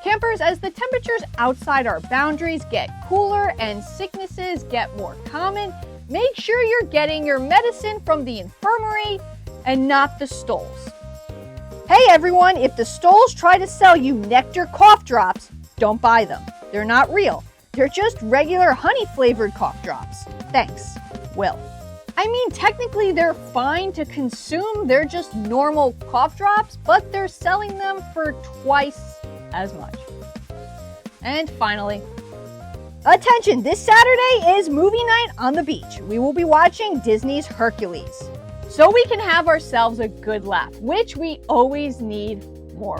Campers, as the temperatures outside our boundaries get cooler and sicknesses get more common, make sure you're getting your medicine from the infirmary and not the stoles. Hey everyone, if the stoles try to sell you nectar cough drops, don't buy them. They're not real. They're just regular honey-flavored cough drops. Thanks, Will. I mean, technically they're fine to consume. They're just normal cough drops, but they're selling them for twice as much. And finally, attention, this Saturday is movie night on the beach. We will be watching Disney's Hercules. So we can have ourselves a good laugh, which we always need more.